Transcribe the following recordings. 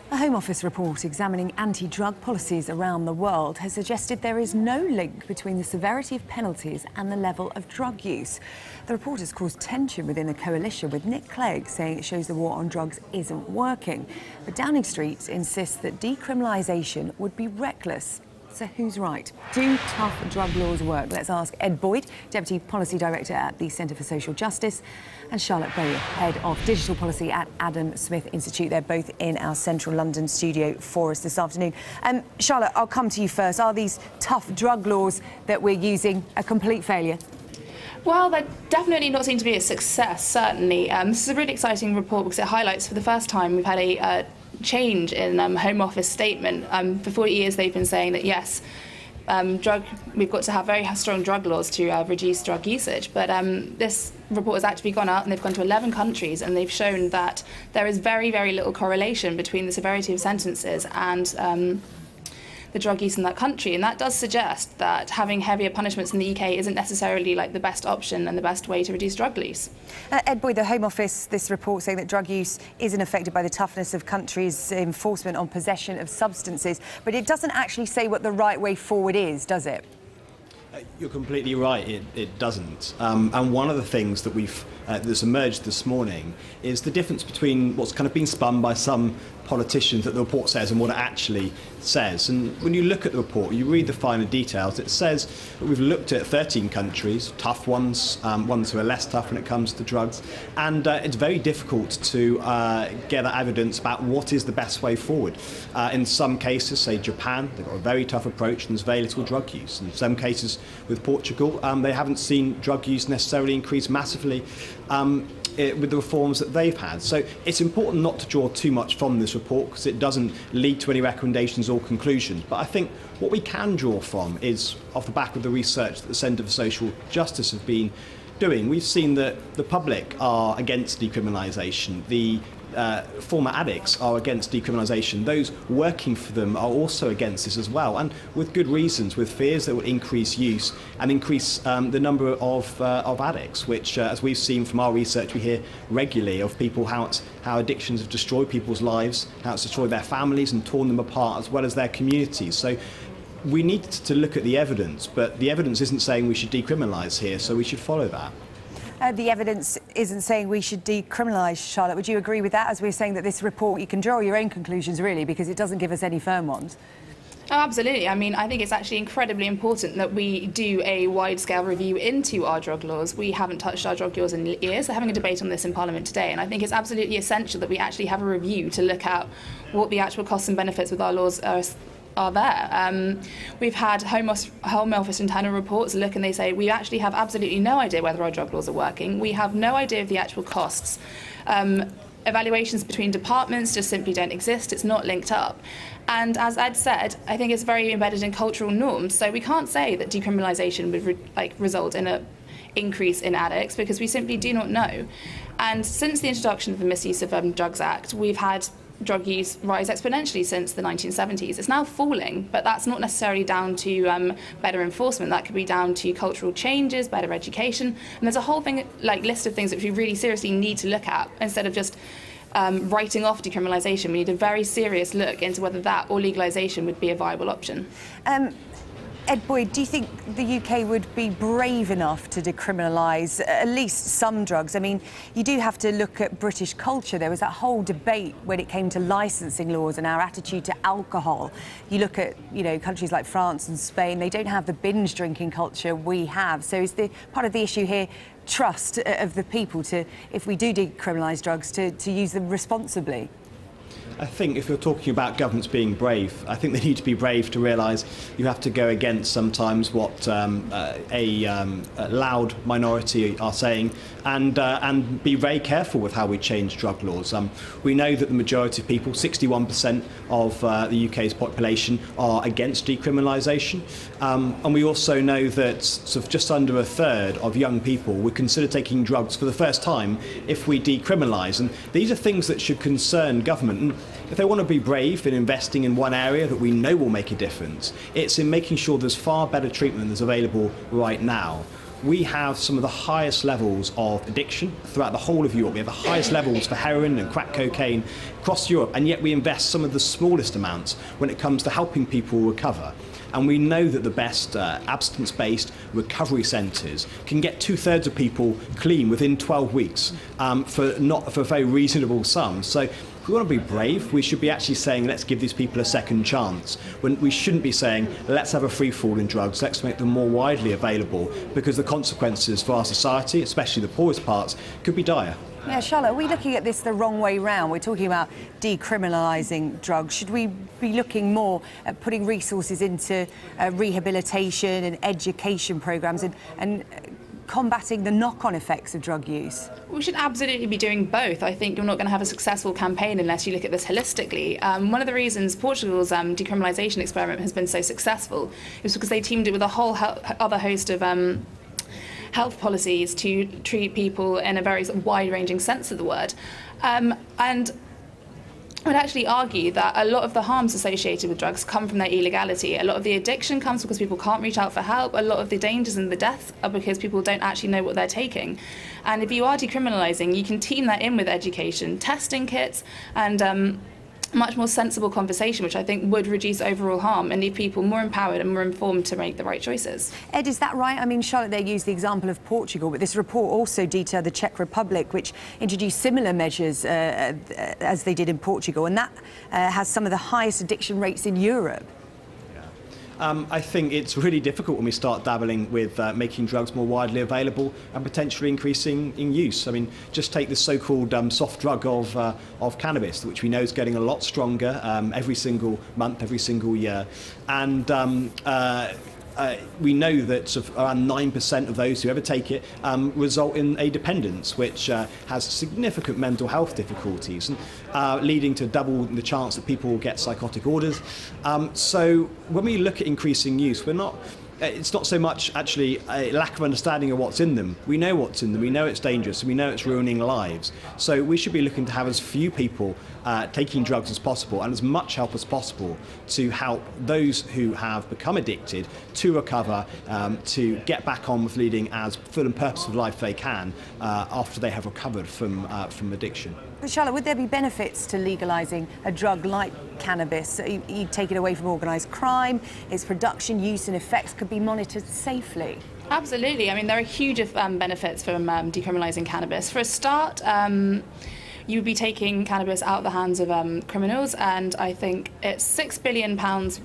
A Home Office report examining anti-drug policies around the world has suggested there is no link between the severity of penalties and the level of drug use. The report has caused tension within the coalition, with Nick Clegg saying it shows the war on drugs isn't working. But Downing Street insists that decriminalisation would be reckless. So who's right? Do tough drug laws work? Let's ask Ed Boyd, Deputy Policy Director at the Centre for Social Justice, and Charlotte Bowyer, Head of Digital Policy at Adam Smith Institute. They're both in our central London studio for us this afternoon. Charlotte, I'll come to you first. Are these tough drug laws that we're using a complete failure? Well, they're definitely not seen to be a success, certainly. This is a really exciting report because it highlights for the first time we've had a change in Home Office statement. For 40 years they've been saying that yes, we've got to have very strong drug laws to reduce drug usage, but this report has actually gone out and they've gone to 11 countries and they've shown that there is very, very little correlation between the severity of sentences and the drug use in that country, and that does suggest that having heavier punishments in the UK isn't necessarily like the best option and the best way to reduce drug use. Ed Boyd, the Home Office, this report saying that drug use isn't affected by the toughness of countries' enforcement on possession of substances, but it doesn't actually say what the right way forward is, does it? You're completely right, it doesn't. And one of the things that that's emerged this morning is the difference between what's kind of been spun by some politicians that the report says and what it actually says. And when you look at the report, you read the finer details, it says that we've looked at 13 countries, tough ones, ones who are less tough when it comes to drugs, and it's very difficult to get evidence about what is the best way forward. In some cases, say Japan, they've got a very tough approach and there's very little drug use. In some cases with Portugal, they haven't seen drug use necessarily increase massively with the reforms that they've had. So it's important not to draw too much from this report because it doesn't lead to any recommendations or conclusions. But I think what we can draw from is off the back of the research that the Centre for Social Justice have been doing. We've seen that the public are against decriminalisation. The former addicts are against decriminalisation. Those working for them are also against this as well, and with good reasons, with fears that will increase use and increase the number of addicts, which, as we've seen from our research, we hear regularly of people how addictions have destroyed people's lives, how it's destroyed their families and torn them apart, as well as their communities. So we need to look at the evidence, but the evidence isn't saying we should decriminalise here, so we should follow that. The evidence isn't saying we should decriminalise, Charlotte. Would you agree with that? As we're saying that this report, you can draw your own conclusions, really, because it doesn't give us any firm ones. Oh, absolutely. I mean, I think it's actually incredibly important that we do a wide-scale review into our drug laws. We haven't touched our drug laws in years. They're having a debate on this in Parliament today, and I think it's absolutely essential that we actually have a review to look at what the actual costs and benefits with our laws are there. We've had Home Office internal reports look and they say we actually have absolutely no idea whether our drug laws are working. We have no idea of the actual costs. Evaluations between departments just simply don't exist. It's not linked up. And as Ed said, I think it's very embedded in cultural norms. So we can't say that decriminalisation would result in an increase in addicts because we simply do not know. And since the introduction of the Misuse of Drugs Act, we've had drug use rise exponentially since the 1970s. It's now falling, but that's not necessarily down to better enforcement. That could be down to cultural changes, better education, and there's a whole thing, list of things which we really seriously need to look at instead of just writing off decriminalisation. We need a very serious look into whether that or legalisation would be a viable option. Ed Boyd, do you think the UK would be brave enough to decriminalise at least some drugs? I mean, you do have to look at British culture. There was that whole debate when it came to licensing laws and our attitude to alcohol. You look at, countries like France and Spain, they don't have the binge drinking culture we have. So is part of the issue here trust of the people to, if we do decriminalise drugs, to use them responsibly? I think if you're talking about governments being brave, I think they need to be brave to realise you have to go against sometimes what a loud minority are saying and be very careful with how we change drug laws. We know that the majority of people, 61% of the UK's population, are against decriminalisation. And we also know that sort of just under a third of young people would consider taking drugs for the first time if we decriminalise. And these are things that should concern government. And if they want to be brave in investing in one area that we know will make a difference, it's in making sure there's far better treatment that's available right now. we have some of the highest levels of addiction throughout the whole of Europe. We have the highest levels for heroin and crack cocaine across Europe, and yet we invest some of the smallest amounts when it comes to helping people recover. And we know that the best abstinence-based recovery centres can get 2/3 of people clean within 12 weeks for a very reasonable sum. So if we want to be brave, we should be actually saying, let's give these people a second chance. When we shouldn't be saying, let's have a free fall in drugs, let's make them more widely available, because the consequences for our society, especially the poorest parts, could be dire. Yeah, Charlotte, are we looking at this the wrong way round? We're talking about decriminalising drugs. Should we be looking more at putting resources into rehabilitation and education programmes and combating the knock-on effects of drug use? We should absolutely be doing both. I think you're not going to have a successful campaign unless you look at this holistically. One of the reasons Portugal's decriminalisation experiment has been so successful is because they teamed it with a whole other host of health policies to treat people in a very wide-ranging sense of the word. And I would actually argue that a lot of the harms associated with drugs come from their illegality. A lot of the addiction comes because people can't reach out for help. A lot of the dangers and the deaths are because people don't actually know what they're taking. And if you are decriminalising, you can team that in with education, testing kits, and much more sensible conversation, which I think would reduce overall harm and leave people more empowered and more informed to make the right choices. Ed, is that right? I mean, Charlotte, they used the example of Portugal, but this report also detailed the Czech Republic, which introduced similar measures as they did in Portugal, and that has some of the highest addiction rates in Europe. I think it's really difficult when we start dabbling with making drugs more widely available and potentially increasing in use. I mean, just take the so-called soft drug of cannabis, which we know is getting a lot stronger every single month, every single year. And we know that sort of around 9% of those who ever take it result in a dependence, which has significant mental health difficulties, and leading to double the chance that people will get psychotic orders. So when we look at increasing use, it's not so much actually a lack of understanding of what's in them. We know what's in them, we know it's dangerous, and we know it's ruining lives. So we should be looking to have as few people taking drugs as possible and as much help as possible to help those who have become addicted to recover, to get back on with leading as full and purposeful life they can after they have recovered from addiction. But Charlotte, would there be benefits to legalising a drug like cannabis? You take it away from organised crime, its production, use and effects could be monitored safely. Absolutely. I mean, there are huge benefits from decriminalising cannabis. For a start, you would be taking cannabis out of the hands of criminals, and I think it's £6 billion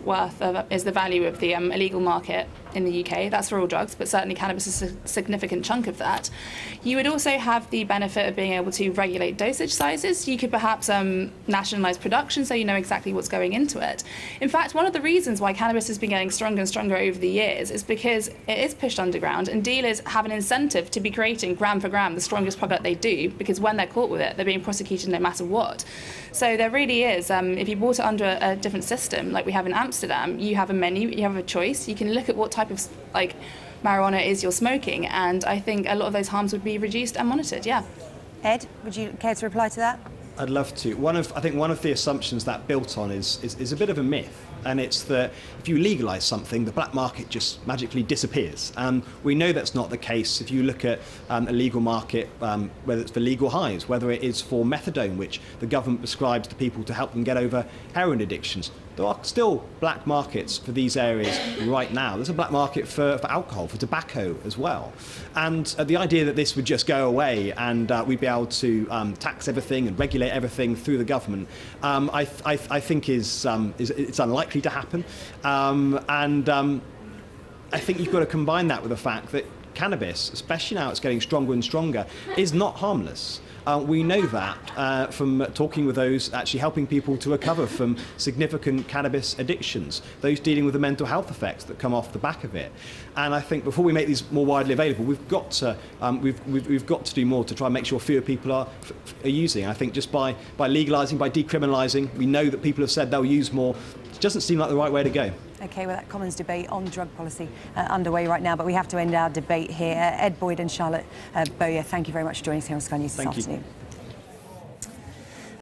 worth is the value of the illegal market in the UK. That's for all drugs, but certainly cannabis is a significant chunk of that. You would also have the benefit of being able to regulate dosage sizes. You could perhaps nationalise production so you know exactly what's going into it. In fact, one of the reasons why cannabis has been getting stronger and stronger over the years is because it is pushed underground, and dealers have an incentive to be creating gram for gram the strongest product they do, because when they're caught with it, they're being prosecuted no matter what. So there really is, if you bought it under a different system, like we have in Amsterdam, you have a menu, you have a choice, you can look at what type of marijuana it is you're smoking, and I think a lot of those harms would be reduced and monitored, yeah. Ed, would you care to reply to that? I'd love to. I think one of the assumptions that built on is a bit of a myth, and it's that if you legalise something, the black market just magically disappears. And we know that's not the case. If you look at a legal market, whether it's for legal highs, whether it is for methadone, which the government prescribes to people to help them get over heroin addictions, there are still black markets for these areas right now. There's a black market for alcohol, for tobacco as well. And the idea that this would just go away and we'd be able to tax everything and regulate everything through the government, I think it's unlikely to happen. I think you've got to combine that with the fact that cannabis, especially now it's getting stronger and stronger, is not harmless. We know that from talking with those actually helping people to recover from significant cannabis addictions, those dealing with the mental health effects that come off the back of it. And I think before we make these more widely available, we've got to do more to try and make sure fewer people are using. I think just by legalising, by decriminalising, we know that people have said they'll use more. It doesn't seem like the right way to go. OK, well, that Commons debate on drug policy underway right now, but we have to end our debate here. Ed Boyd and Charlotte Bowyer, thank you very much for joining us here on Sky News this afternoon.